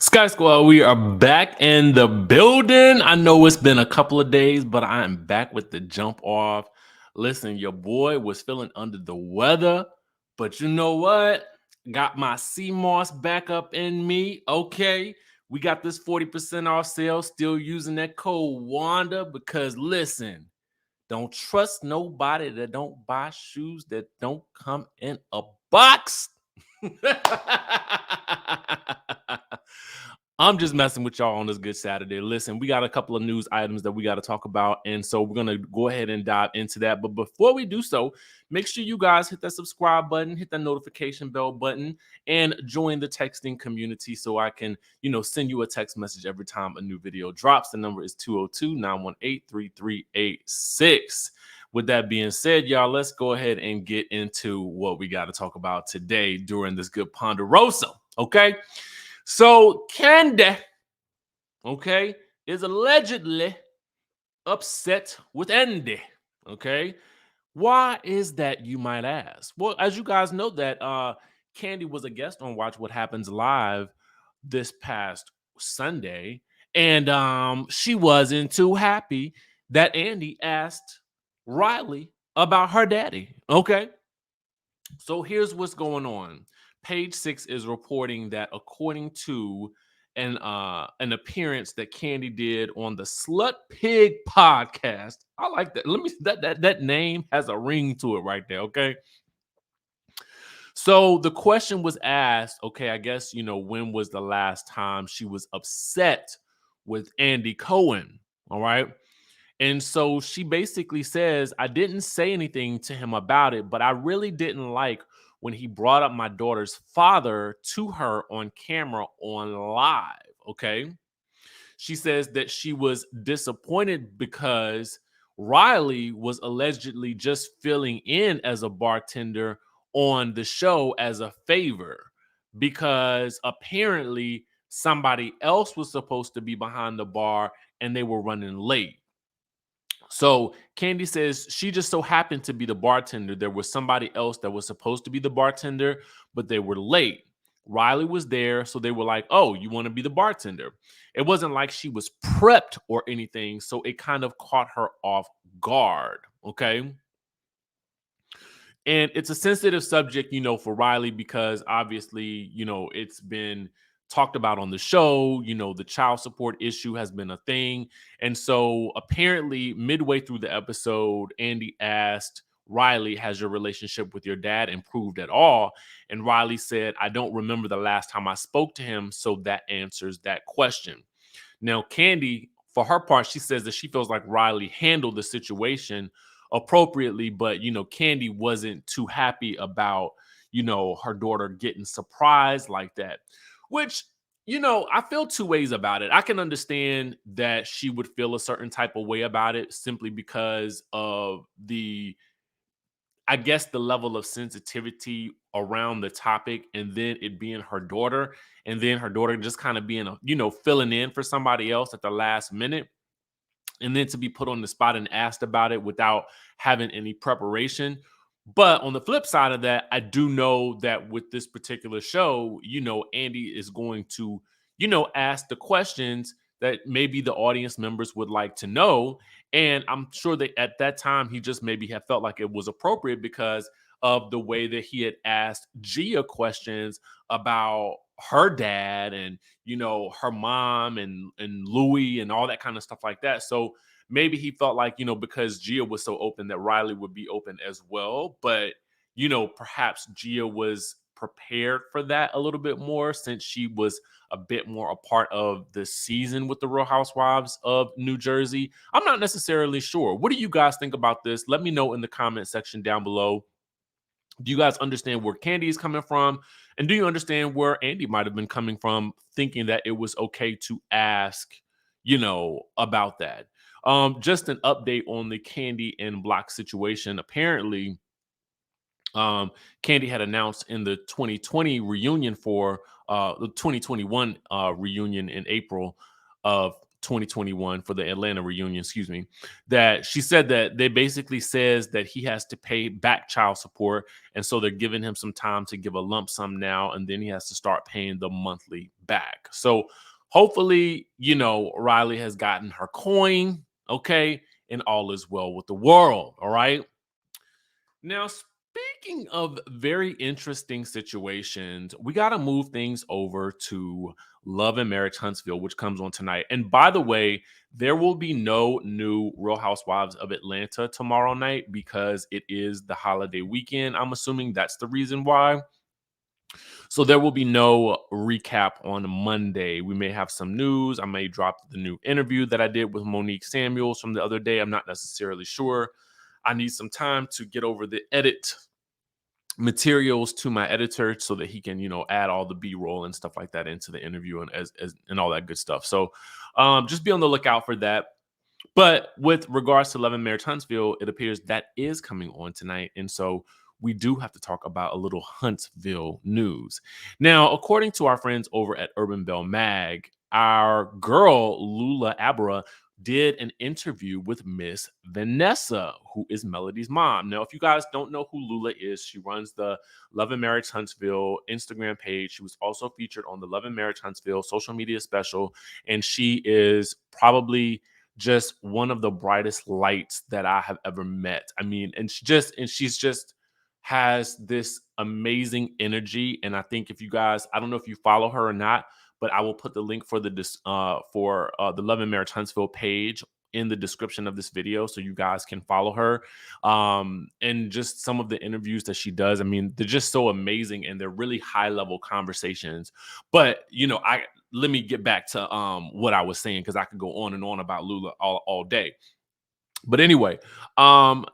Sky Squad, we are back in the building. I know it's been a couple of days, but I am back with the jump off. Listen, your boy was feeling under the weather, but you know what? Got my sea moss back up in me. Okay, we got this 40% off sale. Still using that code Wanda because listen, don't trust nobody that don't buy shoes that don't come in a box. I'm just messing with y'all on this good Saturday. Listen, we got a couple of news items that we got to talk about. And so we're going to go ahead and dive into that. But before we do so, make sure you guys hit that subscribe button, hit that notification bell button, and join the texting community so I can, send you a text message every time a new video drops. The number is 202-918-3386. With that being said, y'all, let's go ahead and get into what we got to talk about today during this good Ponderosa. Okay. So Kandi, okay, is allegedly upset with Andy. Okay. Why is that, you might ask? Well, as you guys know that Kandi was a guest on Watch What Happens Live this past Sunday, and she wasn't too happy that Andy asked Riley about her daddy. Okay. So here's what's going on. Page 6 is reporting that according to an appearance that Kandi did on the Slut Pig podcast. I like that. Let me that name has a ring to it right there, okay? So the question was asked, okay, I guess, when was the last time she was upset with Andy Cohen, all right? And so she basically says, I didn't say anything to him about it, but I really didn't like when he brought up my daughter's father to her on camera on live. Okay. She says that she was disappointed because Riley was allegedly just filling in as a bartender on the show as a favor because apparently somebody else was supposed to be behind the bar and they were running late. So Kandi says she just so happened to be the bartender. There was somebody else that was supposed to be the bartender, but they were late. Riley was there, so they were like, "Oh, you want to be the bartender?" It wasn't like she was prepped or anything, so it kind of caught her off guard. Okay. And it's a sensitive subject, for Riley because obviously, it's been talked about on the show. The child support issue has been a thing. And so apparently, midway through the episode, Andy asked Riley, has your relationship with your dad improved at all? And Riley said, I don't remember the last time I spoke to him. So that answers that question. Now, Kandi, for her part, she says that she feels like Riley handled the situation appropriately, but Kandi wasn't too happy about her daughter getting surprised like that, which I feel two ways about it. I can understand that she would feel a certain type of way about it simply because of I guess the level of sensitivity around the topic, and then it being her daughter, and then her daughter just kind of being filling in for somebody else at the last minute, and then to be put on the spot and asked about it without having any preparation. But on the flip side of that, I do know that with this particular show, Andy is going to, ask the questions that maybe the audience members would like to know. And I'm sure that at that time, he just maybe had felt like it was appropriate because of the way that he had asked Gia questions about her dad and her mom and Louis and all that kind of stuff like that. So maybe he felt like because Gia was so open that Riley would be open as well. But perhaps Gia was prepared for that a little bit more since she was a bit more a part of the season with the Real Housewives of New Jersey. I'm not necessarily sure. What do you guys think about this? Let me know in the comment section down below. Do you guys understand where Kandi is coming from? And do you understand where Andy might have been coming from, thinking that it was okay to ask, about that? Just an update on the Kandi and Block situation. Apparently, Kandi had announced in the 2020 reunion for the 2021 reunion in April of 2021 for the Atlanta reunion, excuse me, that she said that they basically says that he has to pay back child support. And so they're giving him some time to give a lump sum now, and then he has to start paying the monthly back. So hopefully, Riley has gotten her coin, okay, and all is well with the world. All right. Now, speaking of very interesting situations, we got to move things over to Love and Marriage Huntsville, which comes on tonight. And by the way, there will be no new Real Housewives of Atlanta tomorrow night because it is the holiday weekend. I'm assuming that's the reason why. So there will be no recap on Monday. We may have some news. I may drop the new interview that I did with Monique Samuels from the other day. I'm not necessarily sure. I need some time to get over the edit materials to my editor so that he can, add all the B-roll and stuff like that into the interview and as and all that good stuff. So just be on the lookout for that. But with regards to Love and Marriage Huntsville, it appears that is coming on tonight. And so we do have to talk about a little Huntsville news. Now, according to our friends over at Urban Bell Mag, our girl Lula Abra did an interview with Miss Vanessa, who is Melody's mom. Now, if you guys don't know who Lula is, she runs the Love and Marriage Huntsville Instagram page. She was also featured on the Love and Marriage Huntsville social media special, and she is probably just one of the brightest lights that I have ever met. I mean, and she's just has this amazing energy. And I think if you guys, I don't know if you follow her or not, but I will put the link for the Love and Marriage Huntsville page in the description of this video so you guys can follow her. And just some of the interviews that she does, I mean, they're just so amazing and they're really high level conversations. But I let me get back to what I was saying because I could go on and on about Lula all day. But anyway, um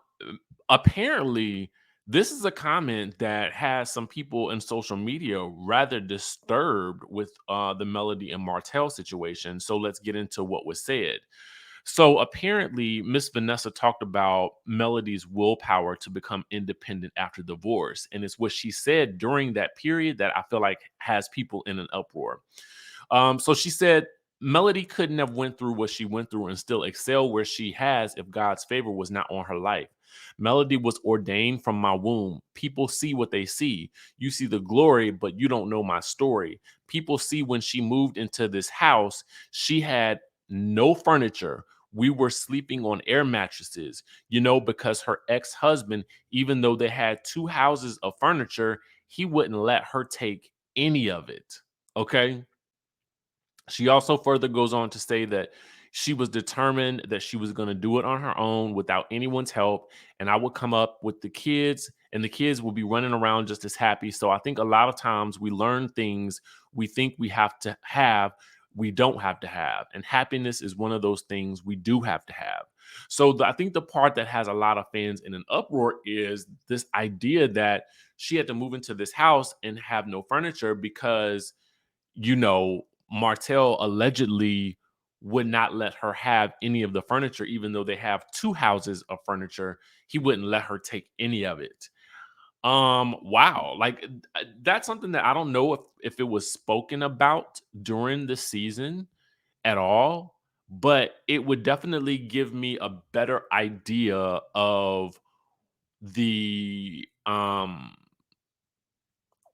apparently this is a comment that has some people in social media rather disturbed with the Melody and Martell situation. So let's get into what was said. So apparently, Miss Vanessa talked about Melody's willpower to become independent after divorce. And it's what she said during that period that I feel like has people in an uproar. So she said Melody couldn't have went through what she went through and still excel where she has if God's favor was not on her life. Melody was ordained from my womb. People see what they see. You see the glory, but you don't know my story. People see when she moved into this house, she had no furniture. We were sleeping on air mattresses, because her ex-husband, even though they had two houses of furniture, he wouldn't let her take any of it. Okay. She also further goes on to say that she was determined that she was going to do it on her own without anyone's help. And I would come up with the kids, and the kids will be running around just as happy. So I think a lot of times we learn things we think we have to have, we don't have to have. And happiness is one of those things we do have to have. So I think the part that has a lot of fans in an uproar is this idea that she had to move into this house and have no furniture because Martell allegedly would not let her have any of the furniture, even though they have two houses of furniture. He wouldn't let her take any of it. Wow. Like that's something that I don't know if it was spoken about during the season at all, but it would definitely give me a better idea of the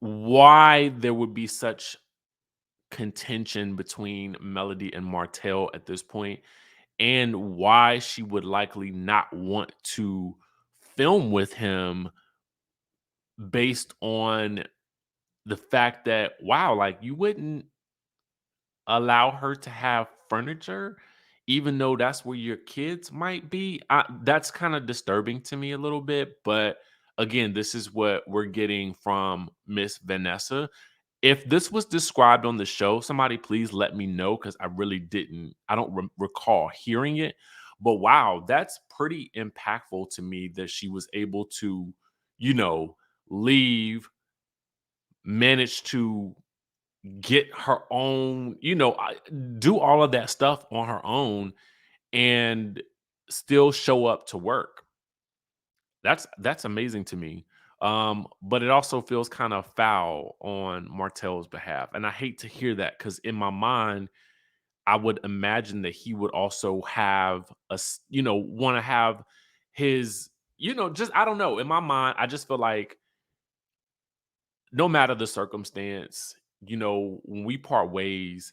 why there would be such contention between Melody and Martell at this point, and why she would likely not want to film with him based on the fact that, wow, like you wouldn't allow her to have furniture, even though that's where your kids might be. That's kind of disturbing to me a little bit. But again, this is what we're getting from Miss Vanessa. If this was described on the show, somebody please let me know because I really didn't. I don't recall hearing it. But wow, that's pretty impactful to me that she was able to, you know, leave, manage to get her own, do all of that stuff on her own and still show up to work. That's amazing to me. But it also feels kind of foul on Martell's behalf. And I hate to hear that because in my mind, I would imagine that he would also have want to have his, just, I don't know. In my mind, I just feel like no matter the circumstance, when we part ways,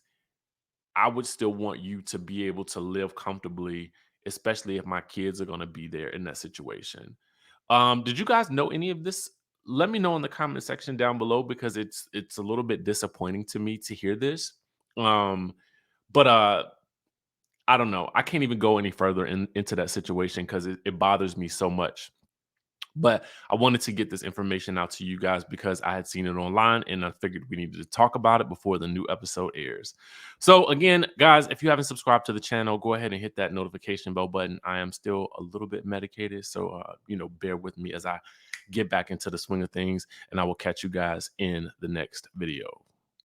I would still want you to be able to live comfortably, especially if my kids are going to be there in that situation. Did you guys know any of this? Let me know in the comment section down below, because it's a little bit disappointing to me to hear this. Um, but I don't know. I can't even go any further into that situation because it bothers me so much. But I wanted to get this information out to you guys because I had seen it online and I figured we needed to talk about it before the new episode airs. So, again, guys, if you haven't subscribed to the channel, go ahead and hit that notification bell button. I am still a little bit medicated. So, bear with me as I get back into the swing of things, and I will catch you guys in the next video.